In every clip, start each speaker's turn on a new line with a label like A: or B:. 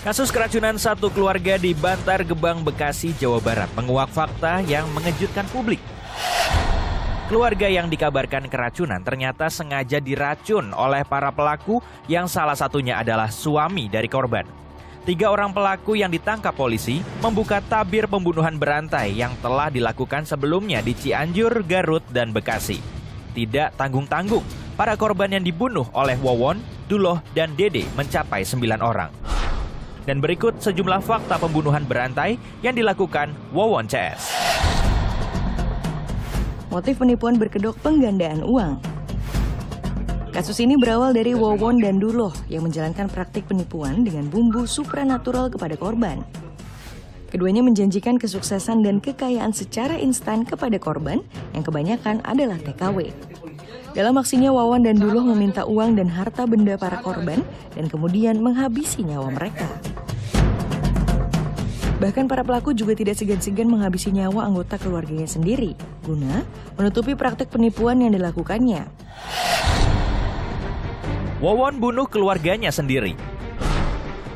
A: Kasus keracunan satu keluarga di Bantar Gebang, Bekasi, Jawa Barat menguak fakta yang mengejutkan publik. Keluarga yang dikabarkan keracunan ternyata sengaja diracun oleh para pelaku yang salah satunya adalah suami dari korban. 3 orang pelaku yang ditangkap polisi membuka tabir pembunuhan berantai yang telah dilakukan sebelumnya di Cianjur, Garut, dan Bekasi. Tidak tanggung-tanggung, para korban yang dibunuh oleh Wawon, Duloh, dan Dede mencapai 9 orang. Dan berikut sejumlah fakta pembunuhan berantai yang dilakukan Wawon CS.
B: Motif penipuan berkedok penggandaan uang. Kasus ini berawal dari Wawon dan Duloh yang menjalankan praktik penipuan dengan bumbu supranatural kepada korban. Keduanya menjanjikan kesuksesan dan kekayaan secara instan kepada korban yang kebanyakan adalah TKW. Dalam aksinya, Wawon dan Duloh meminta uang dan harta benda para korban dan kemudian menghabisi nyawa mereka. Bahkan para pelaku juga tidak segan-segan menghabisi nyawa anggota keluarganya sendiri, guna menutupi praktik penipuan yang dilakukannya.
A: Wawon bunuh keluarganya sendiri.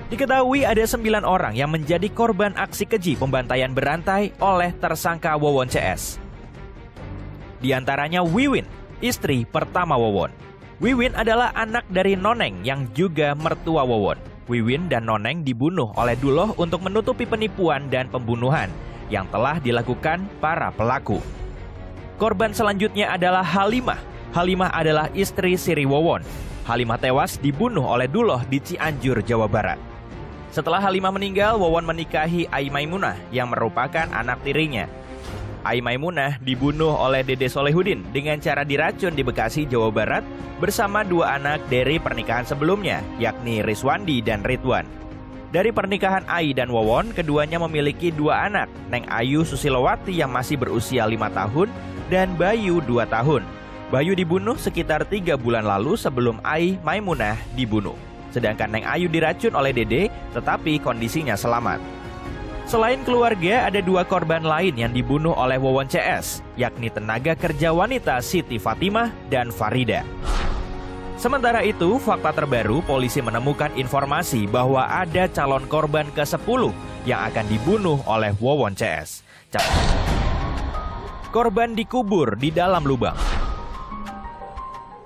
A: Diketahui ada 9 orang yang menjadi korban aksi keji pembantaian berantai oleh tersangka Wawon CS. Di antaranya Wiwin, istri pertama Wawon. Wiwin adalah anak dari Noneng yang juga mertua Wawon. Wiwin dan Noneng dibunuh oleh Duloh untuk menutupi penipuan dan pembunuhan yang telah dilakukan para pelaku. Korban selanjutnya adalah Halimah. Halimah adalah istri Siri Wawon. Halimah tewas dibunuh oleh Duloh di Cianjur, Jawa Barat. Setelah Halimah meninggal, Wawon menikahi Ai Maimunah yang merupakan anak tirinya. Ai Maimunah dibunuh oleh Dede Solehudin dengan cara diracun di Bekasi, Jawa Barat bersama 2 anak dari pernikahan sebelumnya, yakni Riswandi dan Ridwan. Dari pernikahan Ai dan Wawon, keduanya memiliki 2 anak, Neng Ayu Susilowati yang masih berusia 5 tahun dan Bayu 2 tahun. Bayu dibunuh sekitar 3 bulan lalu sebelum Ai Maimunah dibunuh. Sedangkan Neng Ayu diracun oleh Dede, tetapi kondisinya selamat. Selain keluarga, ada 2 korban lain yang dibunuh oleh Wawon CS, yakni tenaga kerja wanita Siti Fatimah dan Farida. Sementara itu, fakta terbaru, polisi menemukan informasi bahwa ada calon korban ke-10 yang akan dibunuh oleh Wawon CS. Korban dikubur di dalam lubang.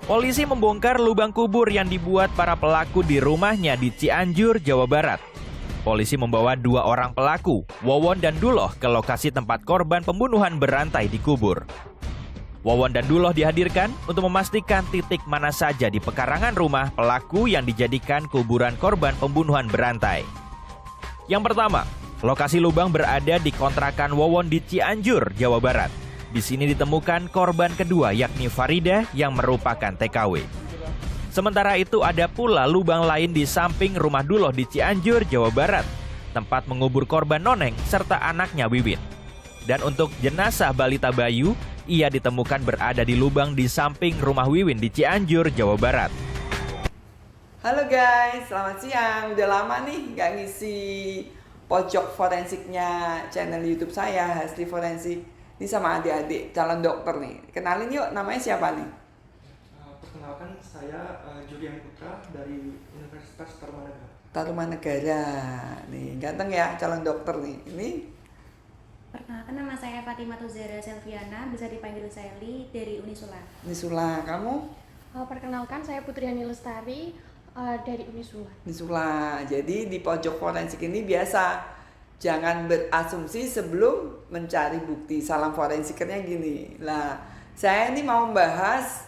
A: Polisi membongkar lubang kubur yang dibuat para pelaku di rumahnya di Cianjur, Jawa Barat. Polisi membawa 2 orang pelaku, Wawon dan Duloh, ke lokasi tempat korban pembunuhan berantai dikubur. Wawon dan Duloh dihadirkan untuk memastikan titik mana saja di pekarangan rumah pelaku yang dijadikan kuburan korban pembunuhan berantai. Yang pertama, lokasi lubang berada di kontrakan Wawon di Cianjur, Jawa Barat. Di sini ditemukan korban kedua, yakni Farida yang merupakan TKW. Sementara itu ada pula lubang lain di samping rumah Duloh di Cianjur, Jawa Barat, tempat mengubur korban Noneng serta anaknya Wiwin. Dan untuk jenazah balita Bayu, ia ditemukan berada di lubang di samping rumah Wiwin di Cianjur, Jawa Barat.
C: Halo guys, selamat siang. Udah lama nih nggak ngisi pojok forensiknya channel YouTube saya, Hasri Forensik. Ini sama adik-adik calon dokter nih. Kenalin yuk, namanya siapa nih?
D: Perkenalkan, saya Julian Putra dari Universitas Tarumanegara.
C: Tarumanegara. Nih, ganteng ya calon dokter nih. Ini
E: Perkenalkan, nama saya Fatimah Tuzara Selviana, bisa dipanggil Sally, dari Unisula.
C: Unisula, kamu?
F: Perkenalkan, saya Putriani Lestari dari Unisula.
C: Unisula. Jadi di pojok forensik ini biasa jangan berasumsi sebelum mencari bukti. Salam forensiknya gini. Lah, saya ini mau membahas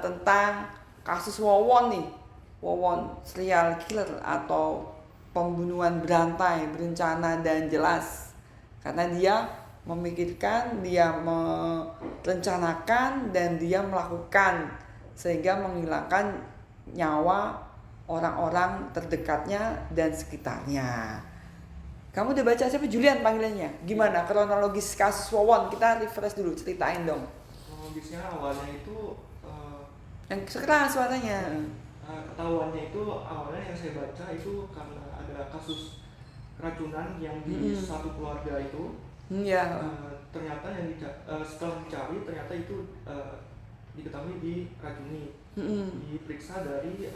C: tentang kasus Wawon nih. Wawon serial killer atau pembunuhan berantai berencana dan jelas. Karena dia memikirkan, dia merencanakan, dan dia melakukan sehingga menghilangkan nyawa orang-orang terdekatnya dan sekitarnya. Kamu udah baca siapa? Julian panggilannya. Gimana kronologis kasus Wawon? Kita refresh dulu, ceritain dong.
D: Kronologisnya awalnya itu
C: yang keras suaranya.
D: Ketahuannya itu awalnya yang saya baca itu karena ada kasus keracunan yang di satu keluarga itu.
C: Iya.
D: Ternyata yang setelah dicari ternyata itu diketahui diracuni, diperiksa dari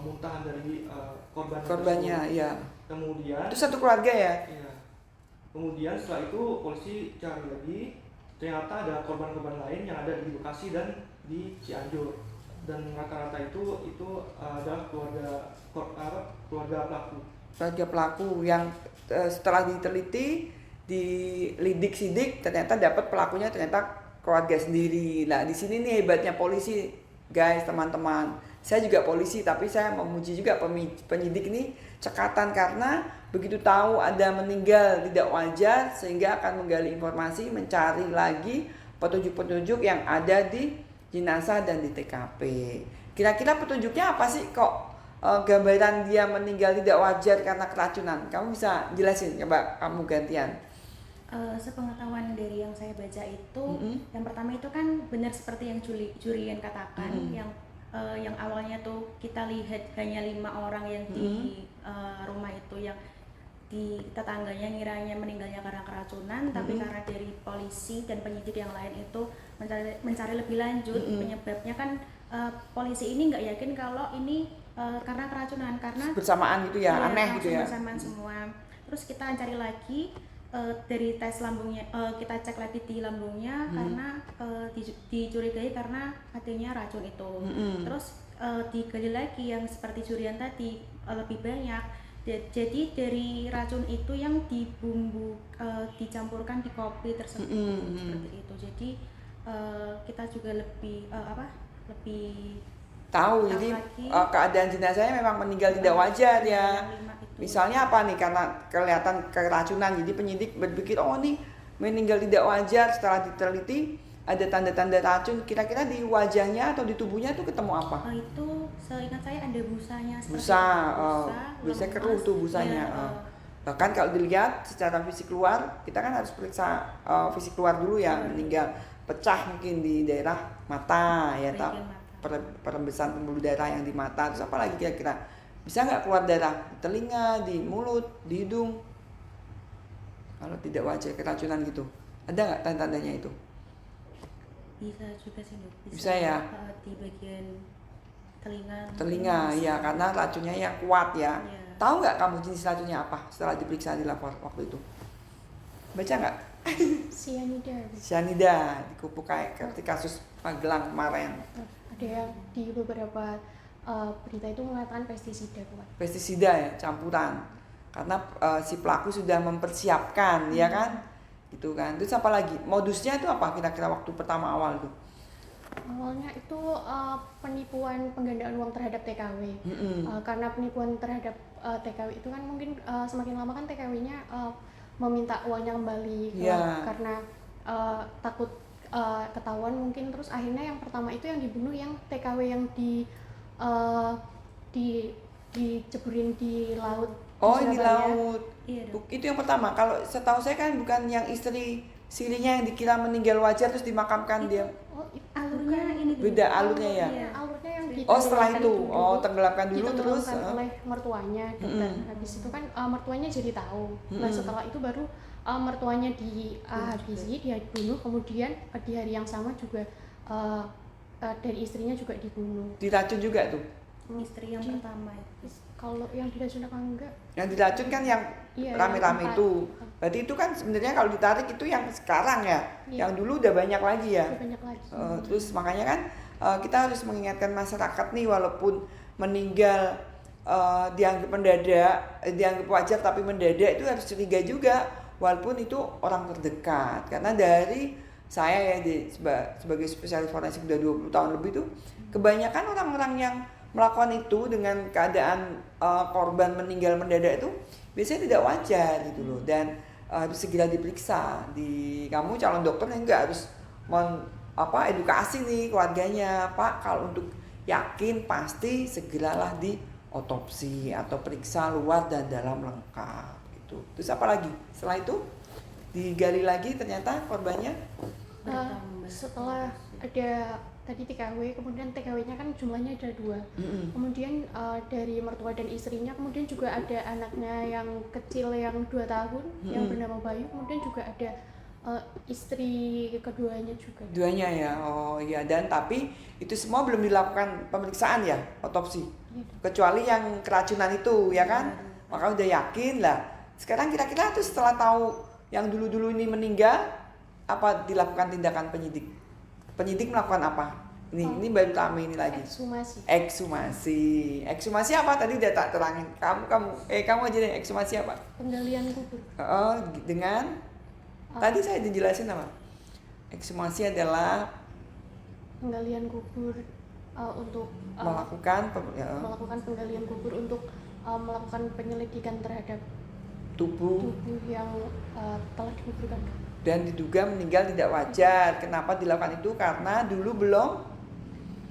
D: muntahan dari
C: Korbannya, ya.
D: Kemudian
C: Itu satu keluarga ya?
D: iya. Kemudian setelah itu polisi cari lagi, ternyata ada korban-korban lain yang ada di Bekasi dan di Cianjur, dan rata-rata itu adalah keluarga pelaku.
C: Keluarga pelaku yang setelah diteliti, dilidik sidik, ternyata dapat pelakunya ternyata keluarga sendiri. Nah di sini nih hebatnya polisi, guys, teman-teman. Saya juga polisi, tapi saya memuji juga penyidik ini cekatan, karena begitu tahu ada meninggal tidak wajar sehingga akan menggali informasi, mencari lagi petunjuk-petunjuk yang ada di jenazah dan di TKP. Kira-kira petunjuknya apa sih kok gambaran dia meninggal tidak wajar karena keracunan? Kamu bisa jelasin, coba kamu gantian.
E: Sepengetahuan dari yang saya baca itu, yang pertama itu kan benar seperti yang Jurian katakan, yang awalnya tuh kita lihat hanya 5 orang yang di rumah itu, yang di tetangganya ngiranya meninggalnya karena keracunan, tapi karena dari polisi dan penyidik yang lain itu mencari lebih lanjut penyebabnya kan, polisi ini nggak yakin kalau ini karena keracunan, karena
C: Bersamaan gitu ya, aneh gitu ya.
E: bersamaan semua. Terus kita cari lagi dari tes lambungnya, kita cek lagi di lambungnya karena dicurigai karena adanya racun itu. Terus digali lagi yang seperti Jurian tadi lebih banyak. Jadi dari racun itu yang dibumbu dicampurkan di kopi tersebut, seperti itu. Jadi kita juga lebih lebih
C: Tahu jadi
E: lagi.
C: keadaan jenazahnya memang meninggal tidak wajar ya. Misalnya apa nih, karena kelihatan keracunan, jadi penyidik berpikir oh nih meninggal tidak wajar. Setelah diteliti ada tanda-tanda racun, kira-kira di wajahnya atau di tubuhnya tuh ketemu apa?
E: Itu seingat saya ada busanya.
C: Busa, biasanya
E: lemas.
C: keruh tuh busanya.
E: Ya,
C: Bahkan kalau dilihat secara fisik luar, kita kan harus periksa fisik luar dulu ya, meninggal pecah mungkin di daerah mata ya,
E: bagian mata.
C: Perembesan pembuluh darah yang di mata. Terus apa lagi kira-kira? Bisa nggak keluar darah di telinga, di mulut, di hidung? Kalau tidak wajar keracunan gitu, ada nggak tanda-tandanya itu?
E: Bisa juga sih, Dok.
C: Bisa ya?
E: Di bagian telinga.
C: Telinga ya, karena racunnya yang kuat ya.
E: Iya.
C: Tahu nggak kamu jenis racunnya apa setelah diperiksa di lapor waktu itu? Baca nggak?
F: Cyanida.
C: Cyanida dipupuk kayak seperti kasus Magelang kemarin.
F: Ada yang di beberapa berita itu mengatakan pestisida, Pak.
C: Pestisida ya, campuran. Karena si pelaku sudah mempersiapkan, ya kan? Gitu kan. Terus apa lagi? Modusnya itu apa kira-kira waktu pertama awal tuh?
F: Awalnya itu penipuan penggandaan uang terhadap TKW. Karena penipuan terhadap TKW itu kan mungkin semakin lama kan TKW-nya meminta uangnya kembali karena takut ketahuan mungkin. Terus akhirnya yang pertama itu yang dibunuh yang TKW yang diceburin di laut.
C: Oh,
F: di
C: di laut.
E: Iya, Dok.
C: Itu yang pertama. Kalau setahu saya kan bukan yang istri sirinya yang dikira meninggal wajar terus dimakamkan dia.
F: Oh,
E: Alurnya ini dulu.
C: Beda alurnya ya.
E: Iya.
F: Alurnya yang
C: Oh, setelah
F: ditenggelamkan
C: itu.
F: dulu.
C: Oh, tenggelamkan dulu terus.
F: Ditenggelamkan oleh mertuanya dokter. Habis itu kan mertuanya jadi tahu. Nah, setelah itu baru mertuanya dihabisi, dia dibunuh, kemudian di hari yang sama juga dari istrinya juga dibunuh.
C: Diracun juga tuh.
E: Istri yang pertama itu.
F: Kalau yang diracun apa enggak?
C: Yang diracun kan yang
F: Iya,
C: rame-rame
F: yang
C: itu. Berarti itu kan sebenarnya kalau ditarik itu yang sekarang ya.
F: Iya.
C: Yang dulu udah banyak lagi ya.
F: Lebih banyak lagi.
C: Terus makanya kan kita harus mengingatkan masyarakat nih, walaupun meninggal dianggap mendadak, dianggap wajar tapi mendadak, itu harus curiga juga walaupun itu orang terdekat. Karena dari saya ya sebagai spesialis forensik udah 20 tahun lebih tuh, kebanyakan orang-orang yang melakukan itu dengan keadaan korban meninggal mendadak itu biasanya tidak wajar gitu loh, dan harus segera diperiksa. Kamu calon dokter yang enggak harus edukasi nih keluarganya, Pak, kalau untuk yakin pasti segeralah di otopsi atau periksa luar dan dalam lengkap gitu. Terus apa lagi? Setelah itu digali lagi ternyata korbannya
F: Setelah ada tadi TKW, kemudian TKW-nya kan jumlahnya ada 2. Kemudian dari mertua dan istrinya, kemudian juga ada anaknya yang kecil yang 2 tahun yang bernama Bayu, kemudian juga ada istri keduanya juga.
C: Duanya ya, oh iya. Dan tapi itu semua belum dilakukan pemeriksaan ya, otopsi.
F: Iya.
C: Kecuali yang keracunan itu, ya kan? Maka udah yakin lah. Sekarang kira-kira tuh setelah tahu yang dulu-dulu ini meninggal, apa dilakukan tindakan penyidik? Penyidik melakukan apa? Ini baru kami ini lagi. Ekshumasi apa tadi udah tak terangin. Kamu aja deh, ekshumasi apa?
F: Penggalian kubur.
C: Oh, dengan tadi saya dijelasin apa? Ekshumasi adalah
F: Penggalian kubur untuk
C: melakukan
F: melakukan penggalian kubur untuk melakukan penyelidikan terhadap
C: tubuh
F: tubuh yang telah dikuburkan.
C: dan diduga meninggal tidak wajar. Kenapa dilakukan itu? Karena dulu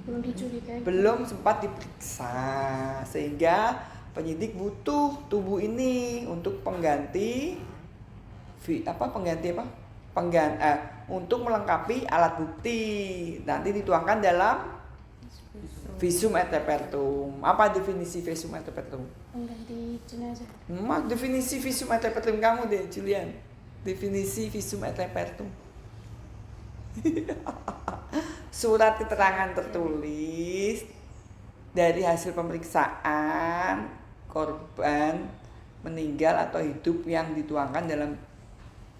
F: Belum dicurigai.
C: belum sempat diperiksa, sehingga penyidik butuh tubuh ini untuk untuk melengkapi alat bukti, nanti dituangkan dalam visum et repertum. Apa definisi visum et repertum?
F: Pengganti jenazah.
C: Definisi visum et repertum kamu deh, Julian. Definisi visum et repertum. Surat keterangan tertulis dari hasil pemeriksaan korban meninggal atau hidup yang dituangkan dalam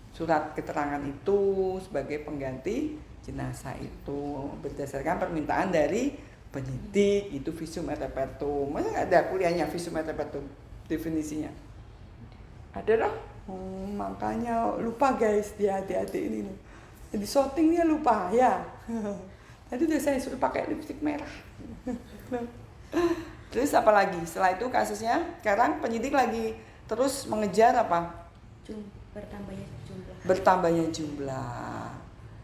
C: surat keterangan itu sebagai pengganti jenazah itu berdasarkan permintaan dari penyidik. Itu visum et repertum. Masa nggak ada kuliahnya visum et repertum definisinya? Ada dong. Makanya lupa guys, dia hati-hati ini nih. Jadi shootingnya lupa ya. Tadi udah saya suruh pakai lipstik merah. Terus apa lagi? Setelah itu kasusnya sekarang penyidik lagi terus mengejar apa? Bertambahnya jumlah.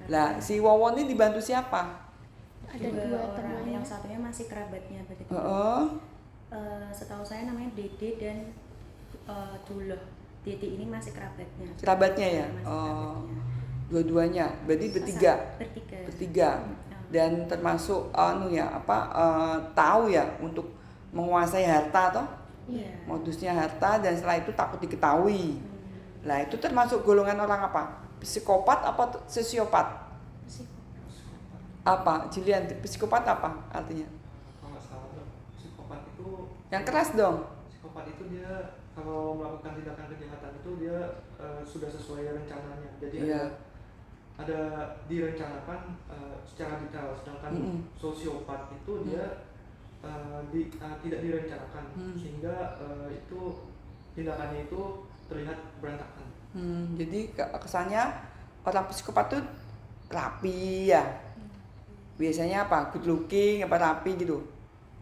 C: Lah si Wawon ini dibantu siapa?
E: Ada dua orang, yang satunya masih kerabatnya berarti. Setahu saya namanya Dede dan Duloh. Dede ini masih kerabatnya.
C: Kerabatnya ya?
E: Kerabatnya.
C: Dua-duanya. Berarti bertiga.
E: Bertiga.
C: Dan termasuk tahu ya untuk menguasai harta toh?
E: Iya.
C: Modusnya harta, dan setelah itu takut diketahui. Nah, itu termasuk golongan orang apa? Psikopat apa sosiopat? Apa? Julian, psikopat apa artinya?
D: Kalau nggak salah, psikopat itu
C: Yang keras dong.
D: psikopat itu dia kalau melakukan tindakan kejahatan itu dia sudah sesuai rencananya. Jadi ada direncanakan secara detail. Sedangkan sosiopat itu dia tidak direncanakan, sehingga itu tindakannya itu terlihat berantakan.
C: Jadi kesannya orang psikopat tuh rapi ya. Biasanya apa? Good looking, apa rapi gitu.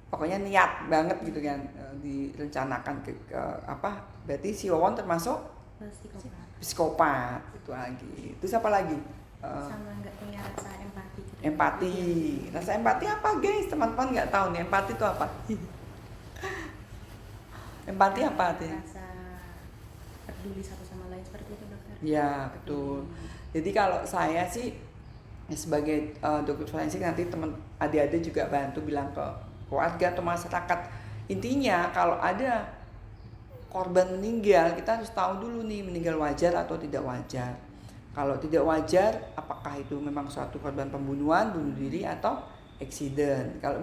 C: Pokoknya niat banget gitu kan, direncanakan ke apa? Berarti si Wawon termasuk psikopat itu lagi. Terus apa lagi?
E: Sama nggak punya rasa empati gitu.
C: Empati. Rasa empati apa guys? Teman-teman nggak tahu nih empati itu apa? Empati apa artinya?
E: Rasa peduli satu sama lain seperti itu, dokter.
C: Ya betul. Jadi kalau saya sih sebagai dokter forensik, nanti teman adik-adik juga bantu bilang ke keluarga atau masyarakat. Intinya kalau ada korban meninggal, kita harus tahu dulu nih meninggal wajar atau tidak wajar. Kalau tidak wajar, apakah itu memang suatu korban pembunuhan, bunuh diri atau accident. Kalau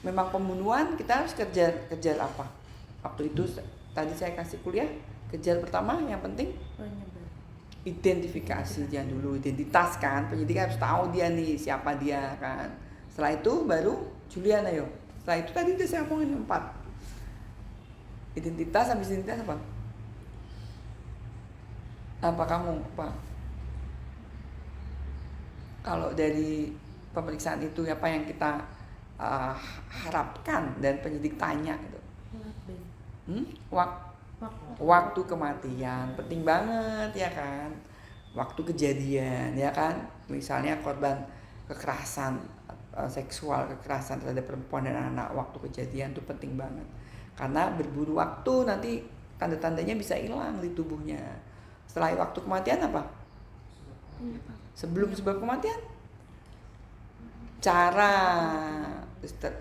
C: memang pembunuhan, kita harus kejar apa? Waktu itu tadi saya kasih kuliah, kejar pertama yang penting identifikasi dia dulu, identitas kan. Penyidik harus tahu dia nih, siapa dia kan. Setelah itu baru Julian ayo. Setelah itu tadi udah saya ngomongin 4. Identitas, habis identitas apa? Apa kamu, Pak? Kalau dari pemeriksaan itu apa yang kita harapkan dan penyidik tanya gitu? Waktu kematian penting banget ya kan, waktu kejadian ya kan, misalnya korban kekerasan seksual, kekerasan terhadap perempuan dan anak, waktu kejadian itu penting banget karena berburu waktu, nanti tanda-tandanya bisa hilang di tubuhnya. Setelah waktu kematian apa? Sebelum sebab kematian, cara,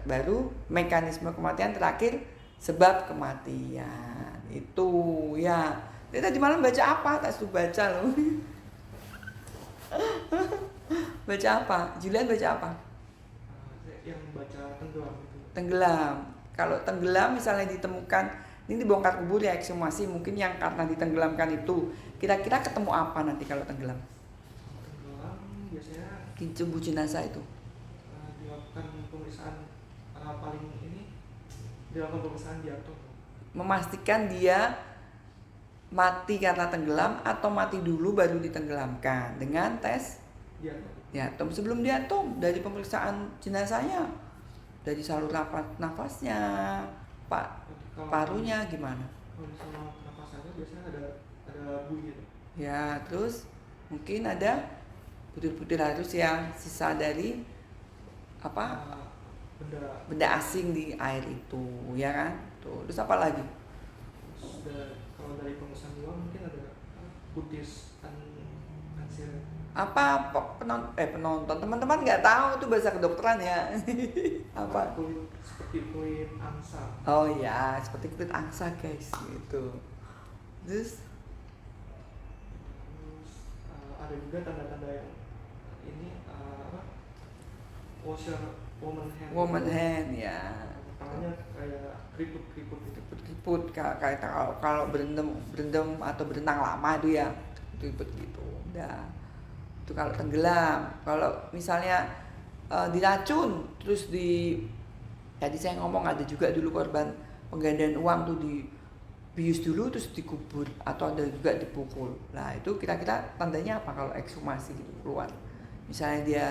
C: baru mekanisme kematian, terakhir sebab kematian. Itu ya. Tadi malam baca apa? Tak sudah baca loh. Baca apa? Julian baca apa?
D: Yang baca tenggelam gitu.
C: Tenggelam. Kalau tenggelam misalnya ditemukan, ini dibongkar kubur ya, ekshumasi, mungkin yang karena ditenggelamkan itu, kira-kira ketemu apa nanti kalau tenggelam?
D: Tenggelam biasanya
C: Di tubuh jenazah itu.
D: dilakukan pemeriksaan paling ini dilakukan pemeriksaan diatom.
C: Memastikan dia mati karena tenggelam atau mati dulu baru ditenggelamkan dengan tes
D: Diatom.
C: diatom. Sebelum diatom, dari pemeriksaan jenazahnya, dari salur nafasnya, parunya gimana?
D: Kalau misalnya pernapasannya biasanya ada bunyi.
C: Ya, terus mungkin ada butir-butir halus yang sisa dari apa benda asing di air itu, ya kan? Tuh, terus apa lagi?
D: Kalau dari pemeriksaan luar mungkin ada butis ansir.
C: Apa penonton teman-teman nggak tahu itu bahasa kedokteran ya? Apa?
D: Kulit seperti kulit angsa.
C: Oh ya, seperti kulit angsa guys, gitu. Terus
D: Ada juga tanda-tanda yang ini woman hand.
C: ya,
D: Tangannya kayak keriput-keriput gitu.
C: keriput kayak kalau berendam atau berenang lama itu ya, keriput gitu. Udah. Itu kalau tenggelam. Kalau misalnya diracun, terus tadi saya ngomong ada juga dulu korban penggandaan uang tuh dibius dulu terus dikubur atau ada juga dipukul. Nah itu kira-kira tandanya apa kalau ekshumasi gitu keluar? Misalnya dia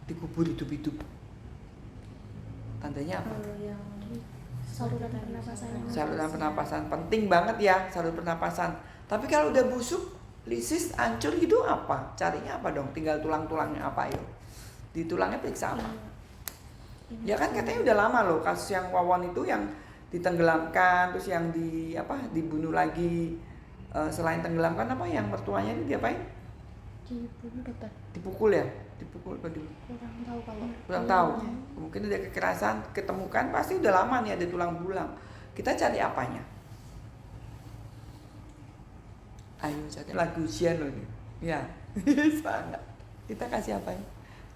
C: dikubur hidup-hidup, tandanya apa?
E: Kalau yang
F: Saluran pernapasan.
C: Saluran pernapasan penting banget ya, saluran pernapasan. Tapi kalau udah busuk, lisis, hancur gitu apa? Carinya apa dong? Tinggal tulang-tulangnya apa yuk? Di tulangnya periksa apa? Ya kan katanya udah lama loh kasus yang Wawon itu yang ditenggelamkan terus yang dibunuh lagi. Selain tenggelamkan apa yang mertuanya itu diapain?
F: Dibunuh dokter.
C: Dipukul ya? Dipukul apa dulu?
F: Kurang tahu kalau.
C: Kurang tahu. Mungkin ada kekerasan, ketemukan pasti udah lama nih ada tulang belulang. Kita cari apanya? Ayo cari lagu ujian loh ini. Ya, sangat. Kita kasih apa ya?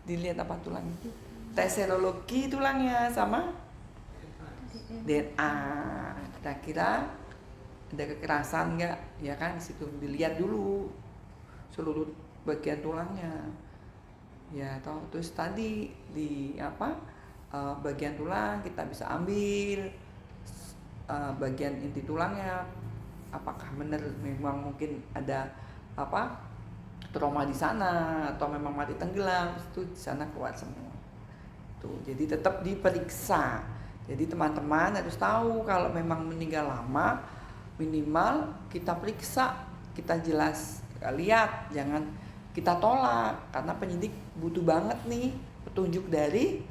C: Dilihat apa tulang itu? Tes serologi tulangnya sama DNA. Kira-kira ada kekerasan nggak? Ya kan, di situ dilihat dulu seluruh bagian tulangnya. Ya, terus tadi bagian tulang kita bisa ambil bagian inti tulangnya. Apakah benar memang mungkin ada trauma di sana atau memang mati tenggelam, itu di sana keluar semua. Tuh, jadi tetap diperiksa. Jadi teman-teman harus tahu kalau memang meninggal lama, minimal kita periksa, kita jelas lihat, jangan kita tolak karena penyidik butuh banget nih petunjuk dari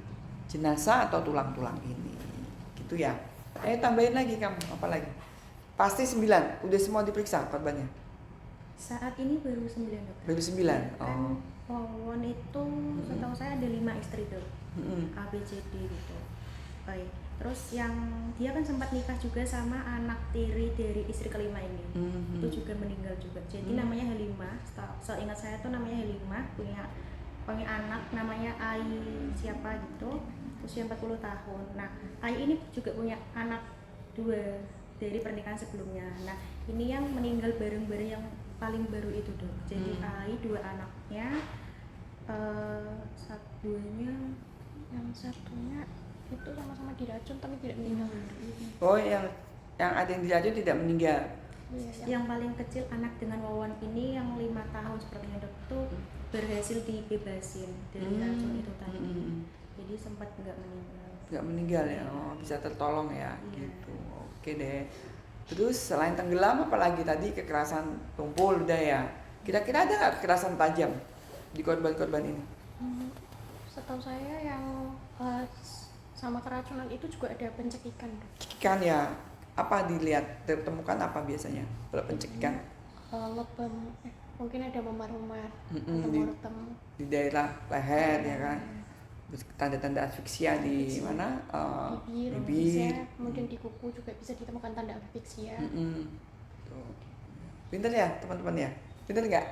C: jenazah atau tulang-tulang ini. Gitu ya. Tambahin lagi kamu, apa lagi? Pasti 9, udah semua diperiksa korbannya?
E: saat ini baru 9 dokter.
C: Baru 9?
E: Kan Wawon itu setahu saya ada 5 istri tuh. A, B, C, D gitu. Baik. Terus yang dia kan sempat nikah juga sama anak tiri dari istri kelima ini. Itu juga meninggal juga. Jadi namanya Halimah. Seingat saya tuh namanya Halimah, punya anak namanya Ai siapa gitu. Usia 40 tahun. Nah, Ai ini juga punya anak 2 dari pernikahan sebelumnya. Nah, ini yang meninggal bareng-bareng yang paling baru itu dong. Jadi Ai 2 anaknya,
F: Yang satunya itu sama-sama diracun tapi tidak meninggal.
C: Oh, yang ada yang diracun tidak meninggal.
E: Yang paling kecil anak dengan Wawon ini yang 5 tahun sepertinya dok tuh berhasil dibebasin dari racun itu tadi. Jadi sempat nggak meninggal.
C: Nggak meninggal ya, bisa tertolong ya,
E: Iya.
C: gitu. Oke deh. Terus selain tenggelam, apalagi tadi kekerasan tumpul udah ya. Kira-kira ada nggak kekerasan tajam di korban-korban ini?
F: Setahu saya yang sama keracunan itu juga ada pencekikan.
C: Cekikan ya, apa dilihat, ditemukan apa biasanya kalau pencekikan?
F: Lebam, mungkin ada memar-memar atau
C: di-
F: mortem.
C: Di daerah leher ya kan, tanda-tanda asfiksia di mana?
F: Bibir,
C: Bibir.
F: bisa, mungkin di kuku juga bisa ditemukan tanda asfiksia.
C: Tuh. Pinter ya teman-teman ya, pinter nggak?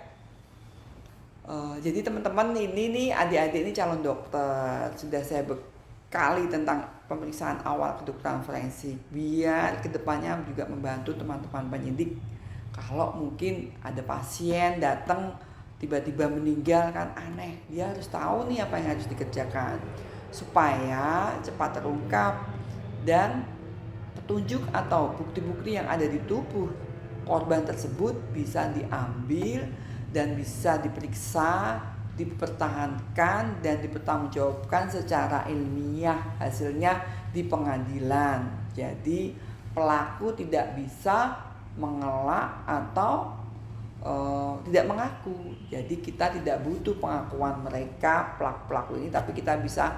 C: Jadi teman-teman ini nih, adik-adik ini calon dokter, sudah saya bekali tentang pemeriksaan awal kedokteran forensik biar kedepannya juga membantu teman-teman penyidik. Kalau mungkin ada pasien datang tiba-tiba meninggal kan aneh, dia harus tahu nih apa yang harus dikerjakan supaya cepat terungkap dan petunjuk atau bukti-bukti yang ada di tubuh korban tersebut bisa diambil dan bisa diperiksa, dipertahankan dan dipertanggungjawabkan secara ilmiah hasilnya di pengadilan. Jadi pelaku tidak bisa mengelak atau tidak mengaku. Jadi kita tidak butuh pengakuan mereka pelaku-pelaku ini, tapi kita bisa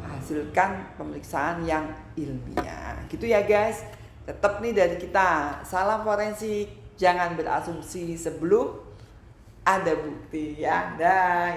C: hasilkan pemeriksaan yang ilmiah. Gitu ya guys. Tetap nih dari kita, salam forensik, jangan berasumsi sebelum ada bukti ya. Dah.